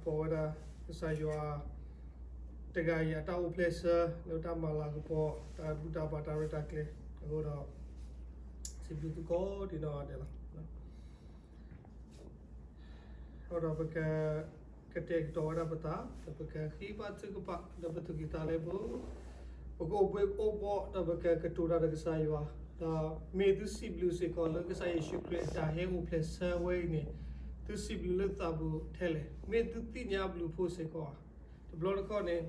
poda sayua tegaya tau place lo tamala ko ta buta bata reta kle agora sibu tu ko di no adela ora baka ketek to ora bata baka khiba tu pa da betu kita lebo poko obo da baka ketura da sayua da me tu sibu se ko lo ka say shukre ta he o place way ni tu sibu le tabu tele me tu tinya blue po se ko the blood ko ne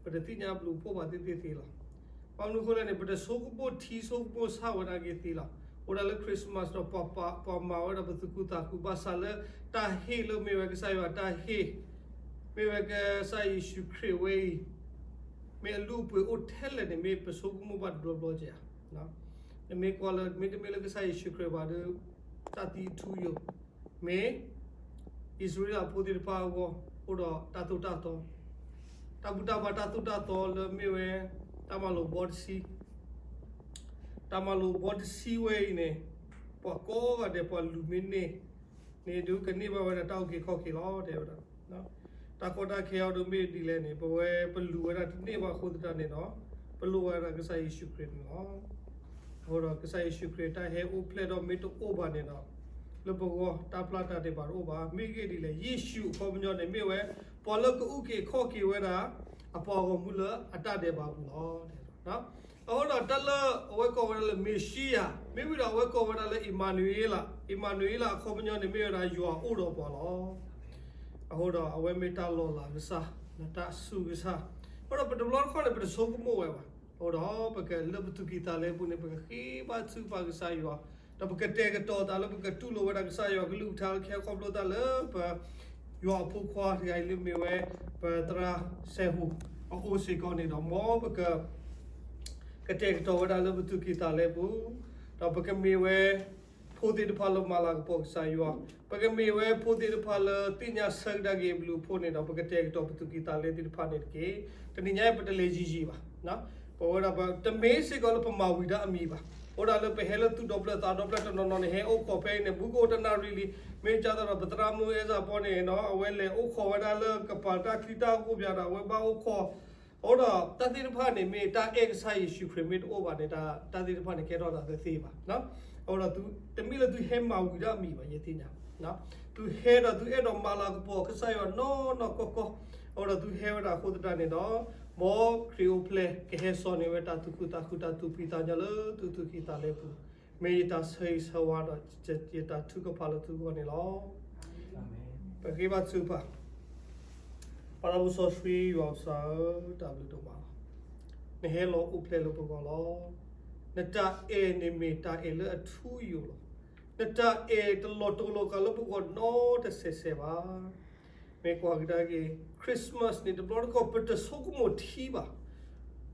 pada tinya blue po ba ti ti la pamnu ko le ne pada sokupo thi sokupo sa wada ke ti la ora le Christmas no papa pa ma ora betu ku ta ku ba sa le ta he lo me wa ka sai wa ta he me wa ka sai shukre we me lu pe o tele ne me pe sokumo ba do do ja na me ko le me le ka sai shukre ba de ta ti tu yo me Israel podir pa go ora tato tabuta ba tato le mewe tamalo bod si we ne pa ko ga de pa lumine ne du ka ni ba wa tau ke kho ke lo de ora no ta ko ta ke do me di le ne pa we pa lu wa ne ba khod ta ne no pa lu wa ka sai shukre no ora ka sai shukre ta he o ple do me to o ba ne no le bogo ta plata de bar oba me ke di le yeshu ko mnyo ne me we polok u ke kho ke we da apo go mula ata de ba bu lo de no ora ta le we ko we le meshia me wi da we ko we da le Emmanuela ko mnyo ne me da yo o do bo lo ora we me ta lo la sa na ta su sa ora pa de lo ko le pa so ko mo we ba ora pa ke le tu ki ta le bu ne pa ki ba su pa ga sa yo da baka tega to da lo baka tu lo wa da sa yo glu thal khe khom lo da le pa yo pu khwa ri ai le me we pa tra se hu o se ko ne do mo baka ka tega to wa da lo tu ki ta le bu da baka me we pho de pha lo ma la ko sa yo baka me we pho de pha lo ti nya sak da ge blu pho ne do baka tega to tu ki ta le ti pha ne ke tani nya pa le ji ba na po da ba te me se ko lo pa ma wi da ami ba ora le pehela tu dobla no he o ko pe ne bu ko ta na really me cha da batra mu e za po ne no awe le o kho wa da le ka pa ta klita ko bya da we ba o kho ora ta ti pha ne me ta exercise shu pyramid over ne ta ti pha ne ke ro da the ba no ora tu te mi le tu he ma wi da mi ba ye ti nya no tu he da tu e do ma la ko po ka sa yo no ko ora tu he wa da ko ta ne no mo krio ple ke he so ne we ta tu pita nya le tu kita le pu me ta sei sa wa da je ta tu ko pa lo tu ko ne lo pa ke ba tu pa para bu so swi yo sa ta lu to ba ne he lo u ple lo pu ko lo ne ta e ne me ta e le a thu yo lo ne ta e to lo ka lo pu ko no te se ba me ko ga ge Christmas ni the blood ko put so mo thi ba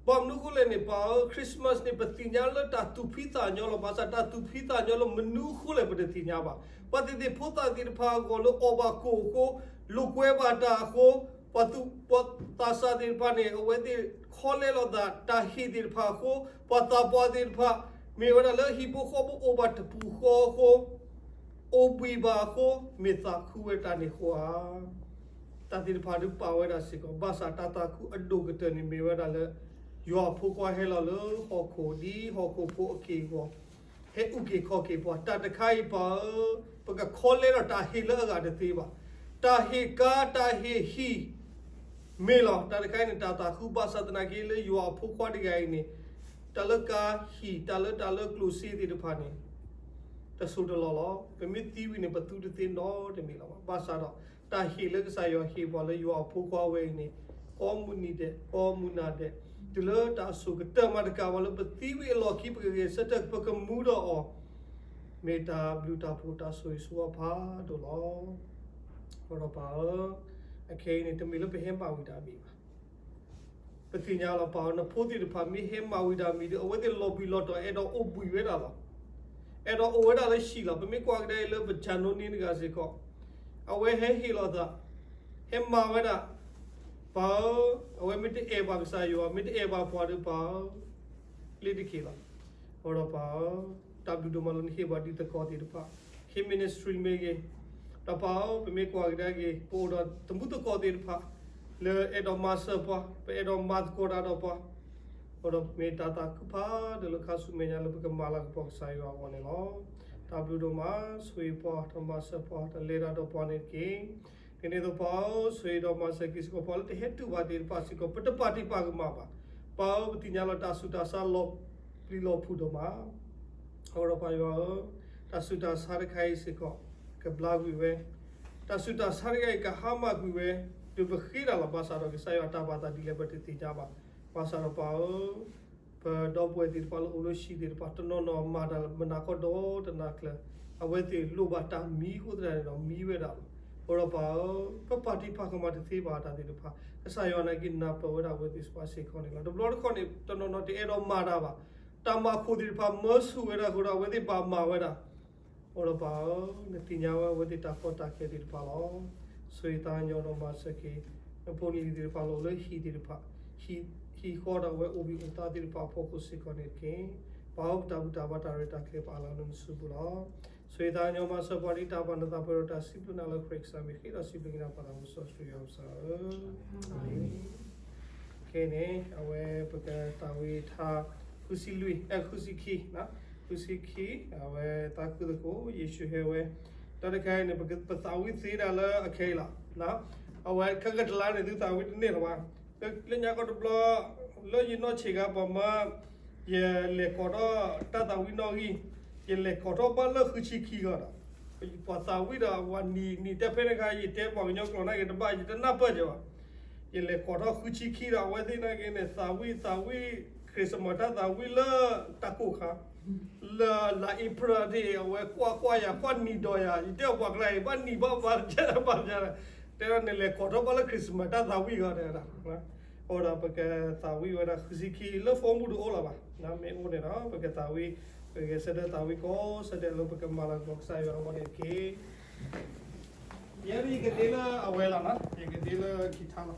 bom nu ko le ne pa Christmas ni patinya la ta tu phita nyo lo ba sa ta tu phita nyo lo menu ko le patinya ba pa de phota ti pha ko lo oba ko lu kwe ba ta ko pa tu pa ta sa ti pha ne we ti kho le lo da ta hi ti pha ko pa ta pa ti pha me wa le hi po ko oba ta pu ko obi ba ko me ta khu ta ni khwa tadir phadu power da se ko basa tata ku addo gata ni mewa da le yo phu kwa he la lo ho kho pho ke ko he u ke kho ke po ta ta khai pa pa ka kho le ra ta he la ga de te ba ta he ka ta he hi me lo ta ta khai ni ta khu basa tana ke le yo phu kwa de ga ni ta le ka hi ta le klu si ti de pha ni ta so de lo pe mi ti wi ni pa tu de te no de me lo basa do ta hi le sa yo hi bo le yo phu kwa we ni ko mu na de tu le ta su ke ta ma de ka bo le pa ti wi lo ki pa ke sa ta pa ka mu do o me ta blue ta phu ta so so pha do lo ro pa a ke ni te mi le pe hem pa wi da mi ba pa ti nya lo pa na pho ti de pha mi hem ma wi da mi de o we de lo bi lo to e do o bui we da lo e do o we da le shi lo pa mi kwa de le pa chan no ni ga se ko awe he hi lo da hem ma we da pa awe mit e ba sa yo mit e ba pwa de pa le di ki la ora pa ta du do malon he ba di ta ko ti pa he ministry me ge đó bảo bị mấy qua cái gì bộ đó tụi mình có đi phá le edo master pa edo mat ko da do pa odo me tata ku pa de lo kasu me nya lo ke mala ko sai wa one lo w do ma sui pa to master pa de le da do pa ne ke kene do pa sui do master kis ko pa te head to ba de pa si ko pata party pa ma ba pa ti nya lo ta su ta sa lo pri lo phu do ma odo pa yo ta su ta sa de khai si ko ke blog wi we ta su ta sa de ka ha ma wi we tu bekhira la pasaro ke saya ta bata di lebati ti jaba pasaro pao pe do pwe ti palo ulo shi ti pa tono no ma da menako do tana kle awe ti lu bata mi ko tra no mi we da ora pao pa party pa ko ma ti ba ta ti pa saya na ki na pa ora we ti spa se ko ni la do blog ko ni tono no ti e do ma da ba ta ma ko ti pa mo su we da ko da we ti pa ma we da ora pao ne ti nya we ti ta ko ta ke ti pa lo sui ta nyo no ma se ki poni di pa lo le hi di pa hi ko da we obi uta di pa focus se ko ne ke pa ta ba ta re ta ke pa la no su bu lo sui ta nyo ma se pa ri ta pa na ta pa ta si bu na lo krek sa mi ki da si bu na pa la mo so su yo sa ke ne awe pa ka ta we tha khusi lui khusi ki na khusi ki awe ta ku ko yesu he we ta de kai ne pa ta wi si da la akela na awe ka ga la ne tu ta wi ne la ba le nya ko blo lo yi no chi ga pa ma ye le ko do ta wi no gi ye le ko do ba la khu chi ki ga da pa ta wi da wa ni te pe ne ga yi te ba nyo ko na ge da ba yi da na pa je ba ye le ko do khu chi ki da we ti na ge ne ta wi Christmas ta wi la ta ko kha la ipra de we kwa ya kwa ni do ya ite wa klai ba ni ba ja te ne le ko do ba la Christmas ta wi ga de da ora pa ke ta wi wa da khisi ki le form bu do ola ba na me o ne na pa ke ta wi ke se da ta wi ko se de lo pa ke mala ko sai wa ne ke ya ri ke de la awela na ye ke de la ki tha la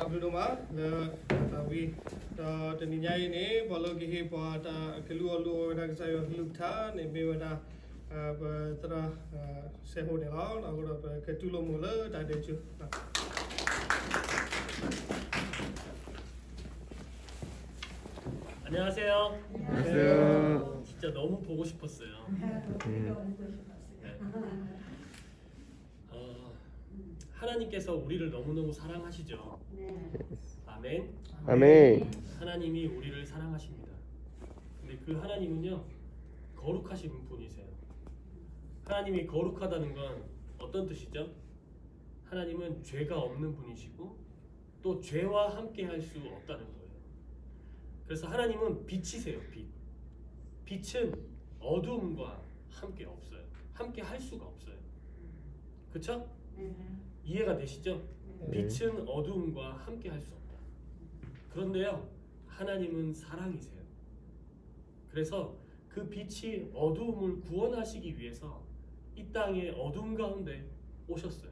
Abdullah tawi ta ni nyai ne bolo ki he pa ta kelu da sa yo lukta ne me wada tra se ho de la na go da ke tu lo mo la da de chu 안녕하세요. 안녕하세요. 진짜 너무 보고 싶었어요. 하나님께서 우리를 너무너무 사랑하시죠. 아멘. 아멘. 하나님이 우리를 사랑하십니다. 근데 그 하나님은요 거룩하신 분이세요. 하나님이 거룩하다는 건 어떤 뜻이죠? 하나님은 죄가 없는 분이시고 또 죄와 함께 할 수 없다는 거예요. 그래서 하나님은 빛이세요. 빛. 빛은 어두움과 함께 없어요. 함께 할 수가 없어요. 그렇죠? 이해가 되시죠? 빛은 어두움과 함께 할 수 없다. 그런데요, 하나님은 사랑이세요. 그래서 그 빛이 어두움을 구원하시기 위해서 이 땅의 어두움 가운데 오셨어요.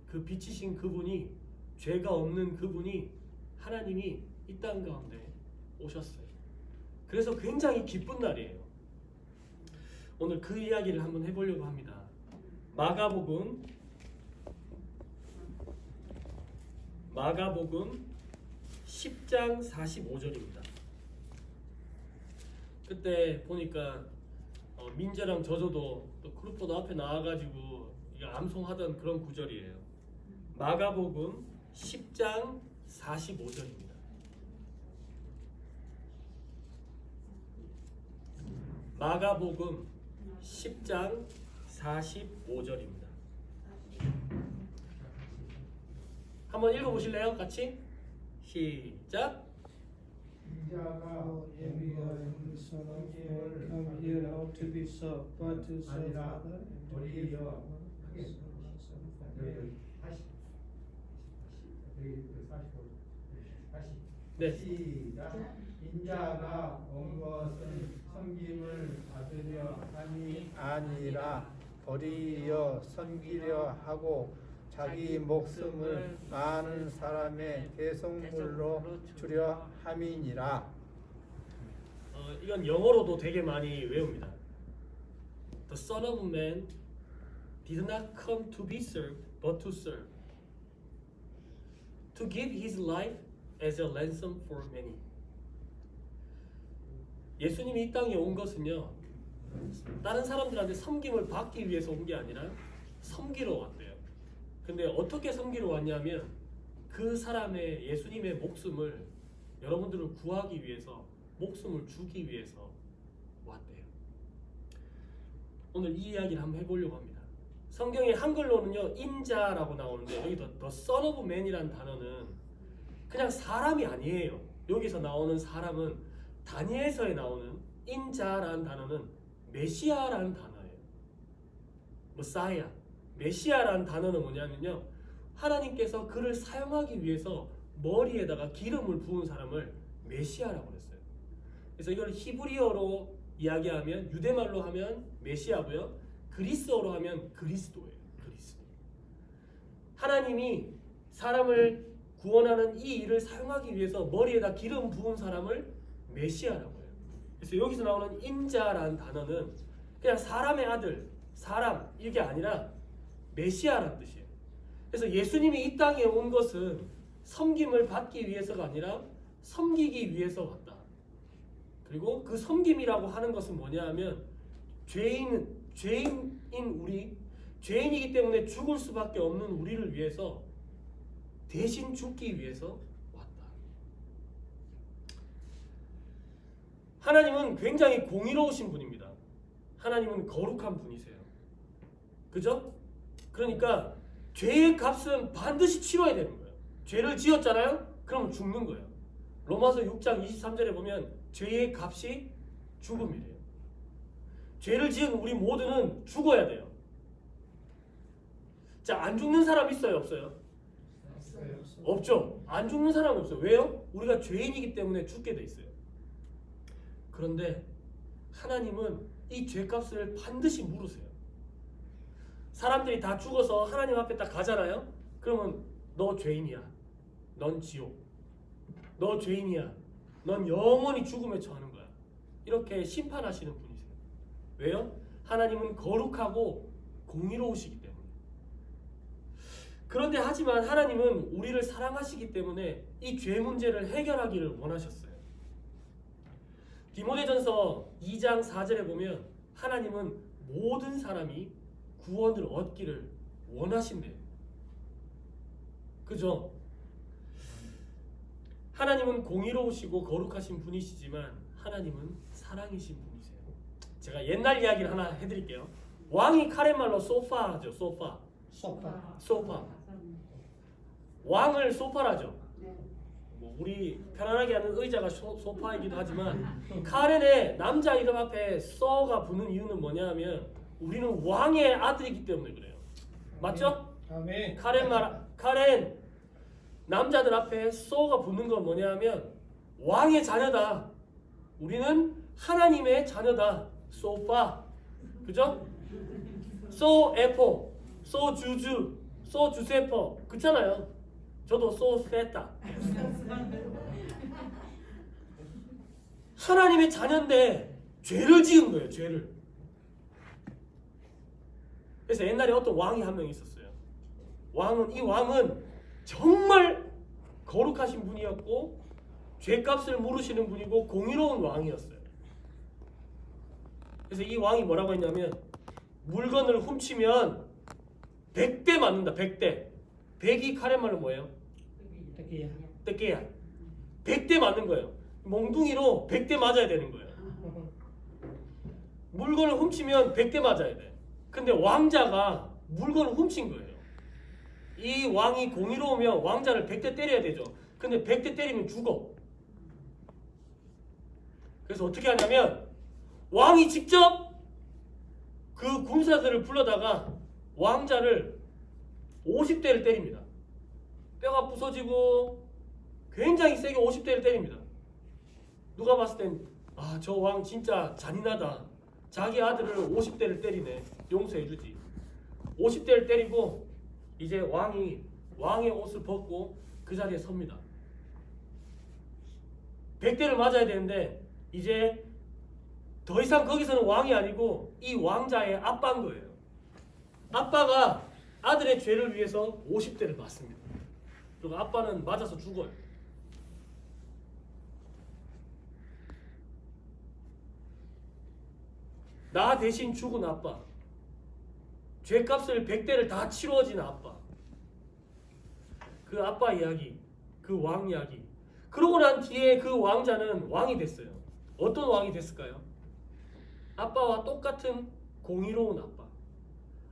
그 빛이신 그분이, 죄가 없는 그분이, 하나님이 이 땅 가운데 오셨어요. 그래서 굉장히 기쁜 날이에요. 오늘 그 이야기를 한번 해보려고 합니다. 마가복음 10장 45절입니다. 그때 보니까 민재랑 저저도 또 크루포도 앞에 나와가지고 암송하던 그런 구절이에요. 마가복음 10장 45절입니다. 마가복음 10장 45절입니다. 한번 읽어보실래요? 같이? 시작! 인자가 예비하여 성경을 come here not to be served, but to serve other and to give 네. 시작. 인자가 온 것은 섬김을 받으려 함이 아니라 버리려 섬기려 하고 자기 목숨을 많은 사람의 대속물로 주려 함이니라. 이건 영어로도 되게 많이 외웁니다. The Son of Man did not come to be served, but to serve, to give his life as a ransom for many. 예수님이 이 땅에 온 것은요, 다른 사람들한테 섬김을 받기 위해서 온 게 아니라 섬기러 왔대요. 근데 어떻게 섬기러 왔냐면 그 사람의 예수님의 목숨을 여러분들을 구하기 위해서, 목숨을 주기 위해서 왔대요. 오늘 이 이야기를 한번 해보려고 합니다. 성경의 한글로는요 인자라고 나오는데 여기 The Son of Man이라는 단어는 그냥 사람이 아니에요. 여기서 나오는 사람은 다니엘서에 나오는 인자라는 단어는 메시아라는 단어예요. 메사야, 메시아라는 단어는 뭐냐면요, 하나님께서 그를 사용하기 위해서 머리에다가 기름을 부은 사람을 메시아라고 그랬어요. 그래서 이걸 히브리어로 이야기하면, 유대말로 하면 메시아고요, 그리스어로 하면 그리스도예요. 그리스도. 하나님이 사람을 구원하는 이 일을 사용하기 위해서 머리에다 기름 부은 사람을 메시아라고 해요. 그래서 여기서 나오는 인자라는 단어는 그냥 사람의 아들, 사람 이게 아니라 메시아라는 뜻이에요. 그래서 예수님이 이 땅에 온 것은 섬김을 받기 위해서가 아니라 섬기기 위해서 왔다. 그리고 그 섬김이라고 하는 것은 뭐냐 하면 죄인인 우리, 죄인이기 때문에 죽을 수밖에 없는 우리를 위해서 대신 죽기 위해서 왔다. 하나님은 굉장히 공의로우신 분입니다. 하나님은 거룩한 분이세요. 그죠? 그러니까 죄의 값은 반드시 치러야 되는 거예요. 죄를 지었잖아요? 그럼 죽는 거예요. 로마서 6장 23절에 보면 죄의 값이 죽음이래요. 죄를 지은 우리 모두는 죽어야 돼요. 자, 안 죽는 사람 있어요? 없어요? 없죠. 안 죽는 사람 없어요. 왜요? 우리가 죄인이기 때문에 죽게 돼 있어요. 그런데 하나님은 이 죄값을 반드시 물으세요. 사람들이 다 죽어서 하나님 앞에 딱 가잖아요. 그러면 너 죄인이야. 넌 지옥. 너 죄인이야. 넌 영원히 죽음에 처하는 거야. 이렇게 심판하시는 분이세요. 왜요? 하나님은 거룩하고 공의로우시기 때문에. 그런데 하지만 하나님은 우리를 사랑하시기 때문에 이 죄 문제를 해결하기를 원하셨어요. 디모데전서 2장 4절에 보면 하나님은 모든 사람이 구원을 얻기를 원하신대요. 그죠? 하나님은 공의로우시고 거룩하신 분이시지만 하나님은 사랑이신 분이세요. 제가 옛날 이야기를 하나 해드릴게요. 왕이 카렌말로 소파죠. 소파. 왕을 소파라죠. 뭐 우리 편안하게 하는 의자가 소파이기도 하지만 카렌의 남자 이름 앞에 써가 붙는 이유는 뭐냐면 우리는 왕의 아들이기 때문에 그래요. 맞죠? 아멘. 카렌 남자들 앞에 써가 붙는 건 뭐냐면 왕의 자녀다. 우리는 하나님의 자녀다. 소파. 그죠? 소 에포, 소 주주, 소 주세퍼. 그렇잖아요. 저도 소 세타. 하나님의 자녀인데 죄를 지은 거예요. 죄를. 그래서 옛날에 어떤 왕이 한 명 있었어요. 이 왕은 정말 거룩하신 분이었고 죄값을 물으시는 분이고 공의로운 왕이었어요. 그래서 이 왕이 뭐라고 했냐면 물건을 훔치면 100대 맞는다. 100대. 100이 카렌말로 뭐예요? 떼끼야. 100대 맞는 거예요. 몽둥이로 100대 맞아야 되는 거예요. 물건을 훔치면 100대 맞아야 돼. 근데 왕자가 물건을 훔친 거예요. 이 왕이 공의로우면 왕자를 100대 때려야 되죠. 근데 100대 때리면 죽어. 그래서 어떻게 하냐면 왕이 직접 그 군사들을 불러다가 왕자를 50대를 때립니다. 뼈가 부서지고 굉장히 세게 50대를 때립니다. 누가 봤을 땐 아, 저 왕 진짜 잔인하다. 자기 아들을 50대를 때리네. 용서해주지. 50대를 때리고 이제 왕이 왕의 옷을 벗고 그 자리에 섭니다. 100대를 맞아야 되는데 이제 더 이상 거기서는 왕이 아니고 이 왕자의 아빠인 거예요. 아빠가 아들의 죄를 위해서 50대를 맞습니다. 그리고 아빠는 맞아서 죽어요. 나 대신 죽은 아빠. 죄값을 100대를 다 치러진 아빠. 그 아빠 이야기, 그 왕 이야기. 그러고 난 뒤에 그 왕자는 왕이 됐어요. 어떤 왕이 됐을까요? 아빠와 똑같은 공의로운 아빠.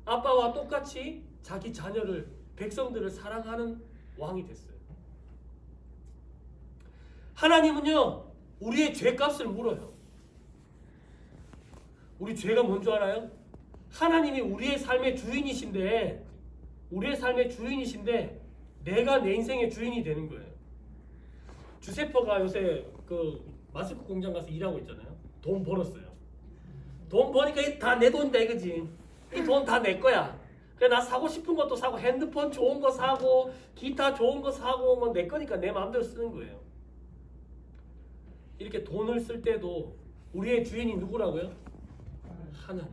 아빠와 똑같이 자기 자녀를, 백성들을 사랑하는 왕이 됐어요. 하나님은요, 우리의 죄값을 물어요. 우리 죄가 뭔 줄 알아요? 하나님이 우리의 삶의 주인이신데, 내가 내 인생의 주인이 되는 거예요. 주세퍼가 요새 그 마스크 공장 가서 일하고 있잖아요. 돈 벌었어요. 돈 버니까 다 내 돈이다 이거지. 이 돈 다 내 거야. 그래 나 사고 싶은 것도 사고 핸드폰 좋은 거 사고 기타 좋은 거 사고 뭐 내 거니까 내 마음대로 쓰는 거예요. 이렇게 돈을 쓸 때도 우리의 주인이 누구라고요? 하나님.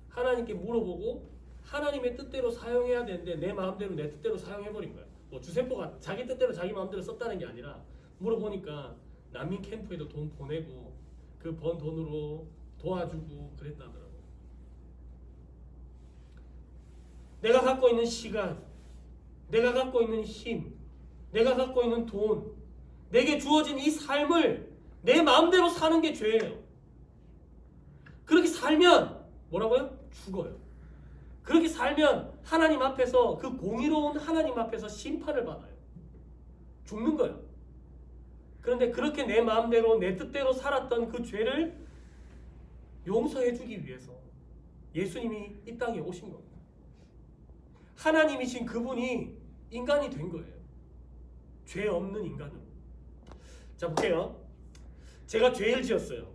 하나님께 물어보고 하나님의 뜻대로 사용해야 되는데 내 마음대로 내 뜻대로 사용해버린 거야. 뭐 주세포가 자기 뜻대로 자기 마음대로 썼다는 게 아니라 물어보니까 난민 캠프에도 돈 보내고 그 번 돈으로 도와주고 그랬다더라고. 내가 갖고 있는 시간, 내가 갖고 있는 힘, 내가 갖고 있는 돈, 내게 주어진 이 삶을 내 마음대로 사는 게 죄예요. 그렇게 살면 뭐라고요? 죽어요. 그렇게 살면 하나님 앞에서, 그 공의로운 하나님 앞에서 심판을 받아요. 죽는 거예요. 그런데 그렇게 내 마음대로 내 뜻대로 살았던 그 죄를 용서해주기 위해서 예수님이 이 땅에 오신 겁니다. 하나님이신 그분이 인간이 된 거예요. 죄 없는 인간으로. 자 볼게요. 제가 죄를 지었어요.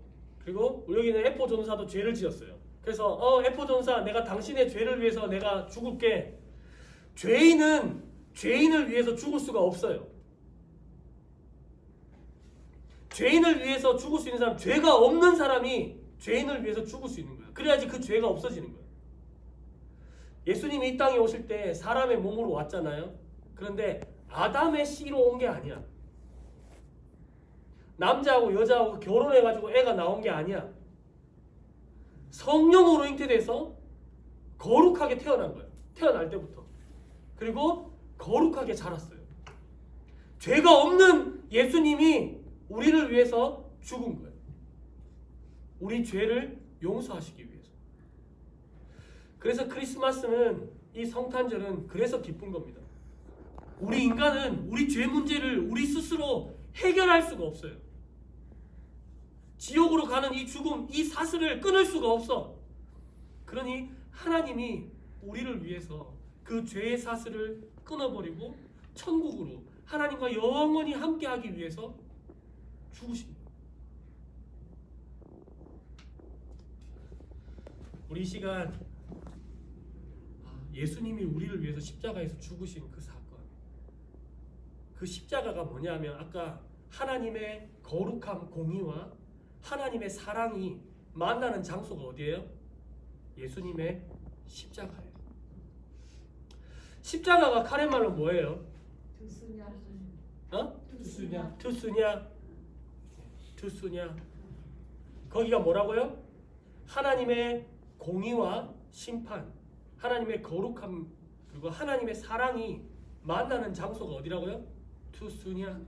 그리고 여기는 에포 전사도 죄를 지었어요. 그래서 에포 전사, 내가 당신의 죄를 위해서 내가 죽을게. 죄인은 죄인을 위해서 죽을 수가 없어요. 죄인을 위해서 죽을 수 있는 사람, 죄가 없는 사람이 죄인을 위해서 죽을 수 있는 거예요. 그래야지 그 죄가 없어지는 거예요. 예수님이 이 땅에 오실 때 사람의 몸으로 왔잖아요. 그런데 아담의 씨로 온 게 아니야. 남자하고 여자하고 결혼해가지고 애가 나온 게 아니야. 성령으로 잉태돼서 거룩하게 태어난 거예요. 태어날 때부터. 그리고 거룩하게 자랐어요. 죄가 없는 예수님이 우리를 위해서 죽은 거예요. 우리 죄를 용서하시기 위해서. 그래서 크리스마스는, 이 성탄절은 그래서 기쁜 겁니다. 우리 인간은 우리 죄 문제를 우리 스스로 해결할 수가 없어요. 지옥으로 가는 이 죽음, 이 사슬을 끊을 수가 없어. 그러니 하나님이 우리를 위해서 그 죄의 사슬을 끊어버리고 천국으로 하나님과 영원히 함께하기 위해서 죽으십니다. 우리 이 시간 예수님이 우리를 위해서 십자가에서 죽으신 그 사건, 그 십자가가 뭐냐면 아까 하나님의 거룩함, 공의와 하나님의 사랑이 만나는 장소가 어디예요? 예수님의 십자가예요. 십자가가 카렌말로 뭐예요? 투스냐. 거기가 뭐라고요? 하나님의 공의와 심판, 하나님의 거룩함, 그리고 하나님의 사랑이 만나는 장소가 어디라고요? 투스냐,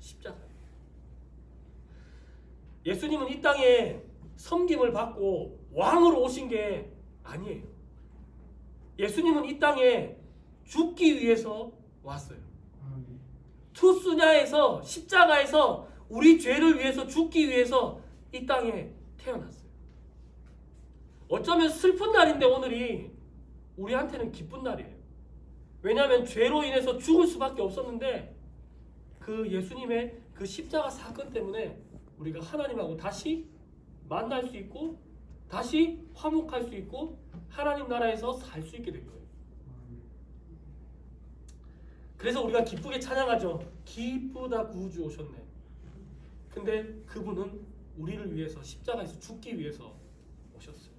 십자가. 예수님은 이 땅에 섬김을 받고 왕으로 오신 게 아니에요. 예수님은 이 땅에 죽기 위해서 왔어요. 투스냐에서, 십자가에서 우리 죄를 위해서 죽기 위해서 이 땅에 태어났어요. 어쩌면 슬픈 날인데 오늘이 우리한테는 기쁜 날이에요. 왜냐하면 죄로 인해서 죽을 수밖에 없었는데 그 예수님의 그 십자가 사건 때문에 우리가 하나님하고 다시 만날 수 있고 다시 화목할 수 있고 하나님 나라에서 살 수 있게 된 거예요. 그래서 우리가 기쁘게 찬양하죠. 기쁘다 구주 오셨네. 근데 그분은 우리를 위해서 십자가에서 죽기 위해서 오셨어요.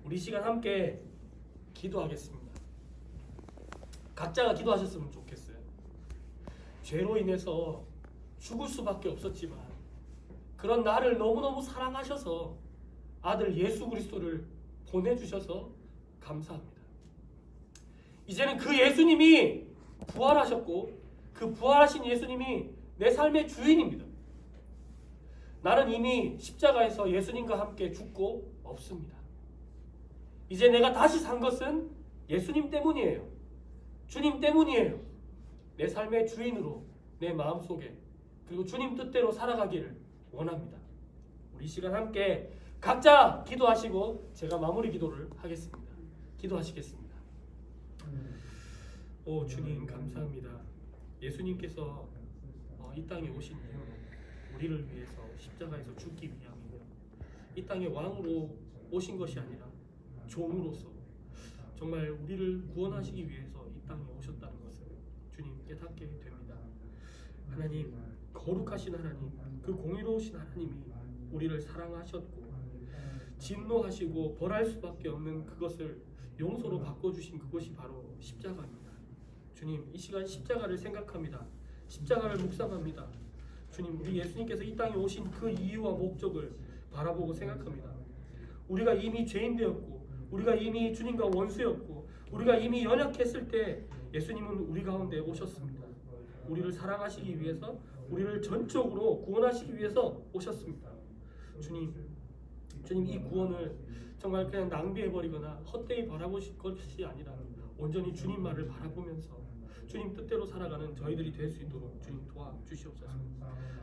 우리 시간 함께 기도하겠습니다. 각자가 기도하셨으면 좋겠어요. 죄로 인해서 죽을 수밖에 없었지만 그런 나를 너무너무 사랑하셔서 아들 예수 그리스도를 보내주셔서 감사합니다. 이제는 그 예수님이 부활하셨고 그 부활하신 예수님이 내 삶의 주인입니다. 나는 이미 십자가에서 예수님과 함께 죽고 없습니다. 이제 내가 다시 산 것은 예수님 때문이에요. 주님 때문이에요. 내 삶의 주인으로 내 마음속에 그리고 주님 뜻대로 살아가기를 원합니다. 우리 시간 함께 각자 기도하시고 제가 마무리 기도를 하겠습니다. 기도하시겠습니다. 오 주님 감사합니다. 예수님께서 이 땅에 오신 이유는 우리를 위해서 십자가에서 죽기 위함이며 이 땅에 왕으로 오신 것이 아니라 종으로서 정말 우리를 구원하시기 위해서 이 땅에 오셨다는 것을 주님 깨닫게 됩니다. 하나님 거룩하신 하나님, 그 공의로우신 하나님이 우리를 사랑하셨고 진노하시고 벌할 수밖에 없는 그것을 용서로 바꿔주신 그것이 바로 십자가입니다. 주님 이 시간 십자가를 생각합니다. 십자가를 묵상합니다. 주님 우리 예수님께서 이 땅에 오신 그 이유와 목적을 바라보고 생각합니다. 우리가 이미 죄인 되었고 우리가 이미 주님과 원수였고 우리가 이미 연약했을 때 예수님은 우리 가운데 오셨습니다. 우리를 사랑하시기 위해서 우리를 전적으로 구원하시기 위해서 오셨습니다. 주님 이 구원을 정말 그냥 낭비해버리거나 헛되이 바라보실 것이 아니라 온전히 주님만을 바라보면서 주님 뜻대로 살아가는 저희들이 될 수 있도록 주님 도와주시옵소서.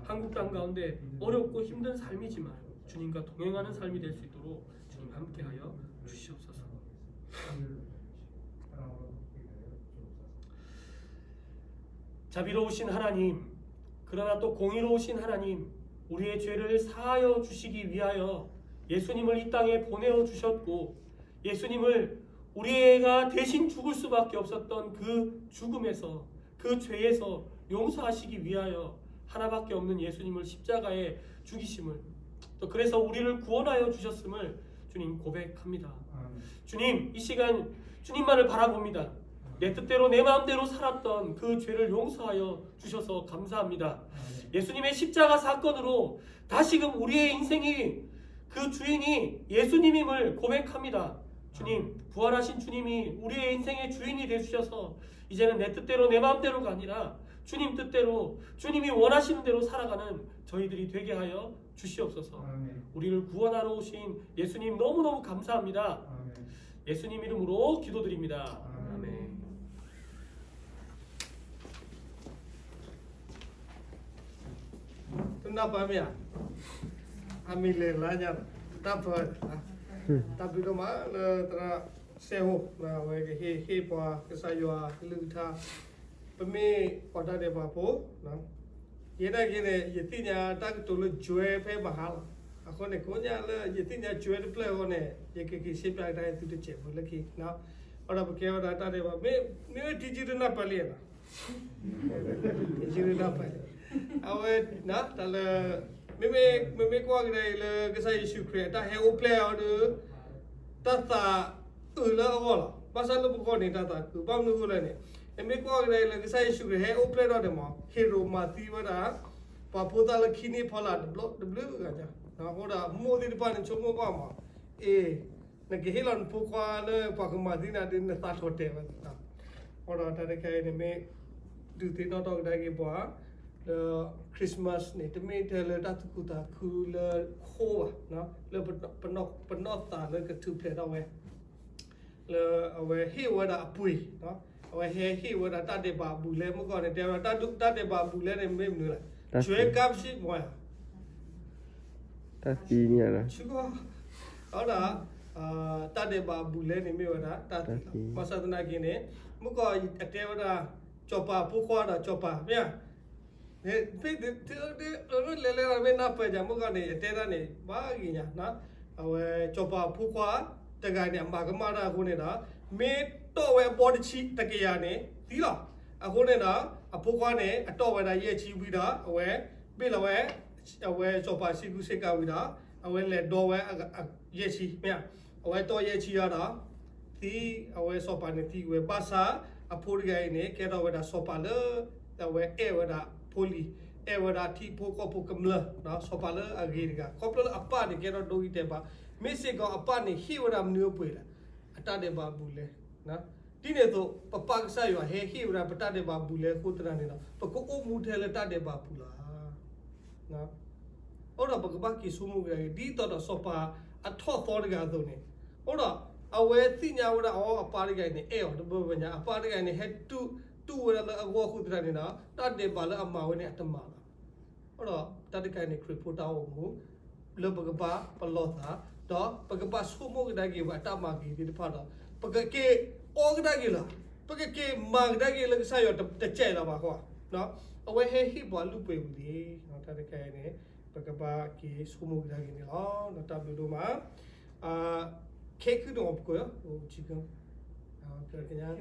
한국 땅 가운데 어렵고 힘든 삶이지만 주님과 동행하는 삶이 될 수 있도록 주님 함께하여 주시옵소서. 자비로우신 하나님, 그러나 또 공의로우신 하나님, 우리의 죄를 사하여 주시기 위하여 예수님을 이 땅에 보내어 주셨고 예수님을 우리가 대신 죽을 수밖에 없었던 그 죽음에서 그 죄에서 용서하시기 위하여 하나밖에 없는 예수님을 십자가에 죽이심을 또 그래서 우리를 구원하여 주셨음을 주님 고백합니다. 주님 이 시간 주님만을 바라봅니다. 내 뜻대로 내 마음대로 살았던 그 죄를 용서하여 주셔서 감사합니다. 예수님의 십자가 사건으로 다시금 우리의 인생이 그 주인이 예수님임을 고백합니다. 주님, 부활하신 주님이 우리의 인생의 주인이 되주셔서 이제는 내 뜻대로 내 마음대로가 아니라 주님 뜻대로 주님이 원하시는 대로 살아가는 저희들이 되게 하여 주시옵소서. 아멘. 우리를 구원하러 오신 예수님 너무너무 감사합니다. 아멘. 예수님 이름으로 기도드립니다. 아멘. 아멘. Kenapa ya? Ambil lanya, dapat. Tapi tu mah tera seho, nah, he pa kesayua lutha. Pemi pada de bapo, nah. Yena gini, yetinya tak tulu jual pe mahal. Aku ne konya le yetinya jual de play aku ne, ye ke shape ada itu tu cek, boleh ki, nah. Orang pakai orang ada de bapo, me tiji tu nak beli na. Tiji tu nak beli. Awet, nah, tala me kuah gini le kesai isu create, dah he play ada, tata la awal. Pasal lu bukan ni tata, tu bang lu gula ni. Me kuah gini le kesai isu create, he play ada mah. Hero mati wada, paputa le kini pala de blue aja. Nah, orang mau di depan cuma apa mah. Nak kehilangan pukua le pakai mati nanti nak start hotel. Nah, orang tadi kayak ni me duty notong lagi buat. Christmas ni, tapi le datu kuta ku le kho na le penok ta le ke tu play dah le awe he wada apui na awe he wada ta de ba bu le mo ko ne de ta de ba bu le ne me nu la chue kap si mo ya ta si ni lah. chuko ada ta de ba bu le ne me wada ta masa tu nak gini mo ko ate wada coba pukua dah coba ya le ramai napa jamu kan ni, tera ni, baginya, na, awe coba pukua, tegai ni, magamada aku ni dah, me to awe body cheek tekiya ni, tila, aku ni dah, pukua ni, to awe dah ye cheek bida, awe, bila awe coba siku seka bida, awe le do awe ye cheek, ya, awe to ye cheek ada, ti awe sopa ni ti awe basa, apurgai ni, kera awe dah sopa le, awe awe dah poli ewada ti poko pokamla na sopala agiriga kopla apa ni kero dogi teba mese ko apa ni hiwara mnu puila ata de ba bule na tine to papa sa yo he hiwara pata de ba bule khotra ni na pako o mu thele ta de ba pula na ora bagba ki sumu ga di to sopa atho thor ga do ni ora awe tinya wara o apa ga ni e o de ba nya apa ga ni head to tu wala agwa khotra ni na ta de ba la amma we ni atama ora tadi kai ni kripota o mu le bagba palotha do bagba sumo ga gi wa ta ma gi di pha do pagake o ga gi la pagake ma ga gi la sa yo ta che la ba ko no awe he hi ba lu pe bu di no tadi kai ni bagba ki sumo ga gi ni lo no ta bu do ma 케이크 도 없고요 지금 그냥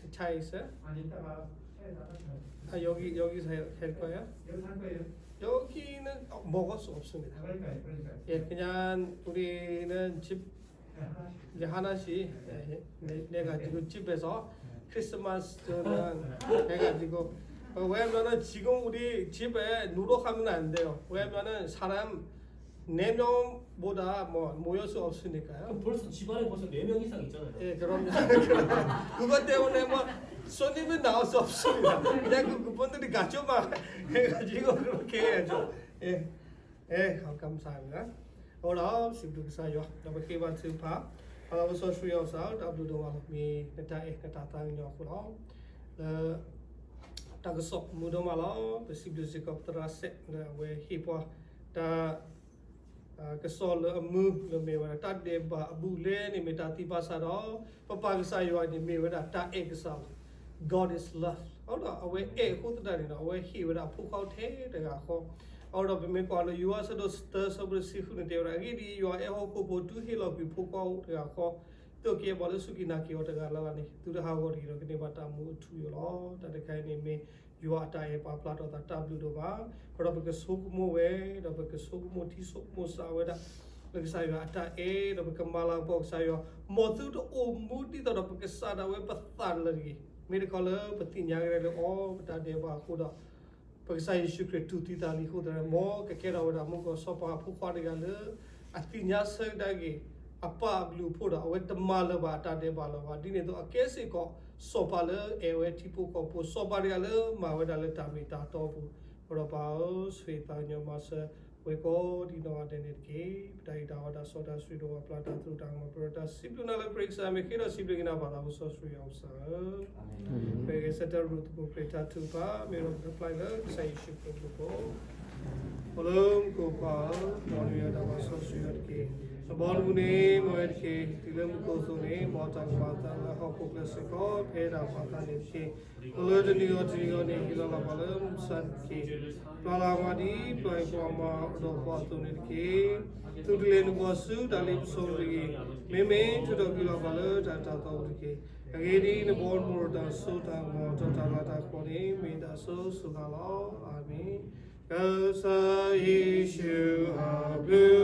차 있어요? 아니 이따가 차에다가 여기서 할 거예요? 여기 살 거예요. 여기는 먹을 수 없습니다. 그러니까요. 예, 그냥 우리는 집 이제 하나씩 내가지고 집에서 크리스마스는 해가지고 왜냐면은 지금 우리 집에 누룩하면 안 돼요. 왜냐면은 사람 4명보다 뭐 모일 수 없으니까요. 그럼 벌써 집안에 벌써 4명 이상 있잖아요. 예, 그럼요. 그것 때문에 뭐 손님은 나올 수 없습니다. 그냥 그분들이 가져만 해가지고 그렇게 해야죠. 예, 감사합니다. 오늘 시부터 사요. 너무 기분 좋다. 하나부터 수요서 답도 말미 나타에 나타나요. 타그속 무도 말로 시부터 시급 terase we hipo ta kesol amu le mewa ta de ba bule ni meta ti pasaro papa sayo ni mewa ta exal God is love oda awe khut da ni awe hi wa phu khau the de ga kho oda be me ko lo you are so stir so si khu ni te ra gi di you are ho ko bo tu hi lo bi phu khau de ga kho to ke bo lo suki na ki o de ga la ni tu de ha go ri ro ni ba ta mu thu yo lo ta de kai ni me you are ta e pa pla to ta w do ba ko be ke suk mo we do be ke suk mo ti suk mo sa we da le sa yo ata e do be ke mala bo sa yo mo tu to o mu ti to do be ke sa da we pa tan le gi मेरे कॉल पति न्याय रे ओ बता दे बा खुदा पकसाई शुक्र तुति ताली खुदा मो के केरा वडा मो को सोपा फुखा दे गल अति न्या से दागे apa blue photo awet malaba tate balaba dine to akese ko sopale ewe tipo ko po sopare ale mawedale tamita to bu roba sveta nyomasa we ko dino adene ke dai dawada soda srido plata tu dang prota sibunala preksa me kira sibugina bala so sri ausa pe seta root ko preta tu ba me ro reply la sai ship ko Olum ko pa moniya dawa so sri ke Sabon ne moed ke tilam ko so ne mota mata la ho ko plus ko phera mata ne ke olod ni o ne kilo la balam san ke pala madi plai ko ma do pa to ne ke tudle no ko su dalim so ke me me to do kilo bala ta ta to ke agedi ne bon mo da so ta mo ta ta la ta ko ne me da so su la amen Kasa Yeshu Abu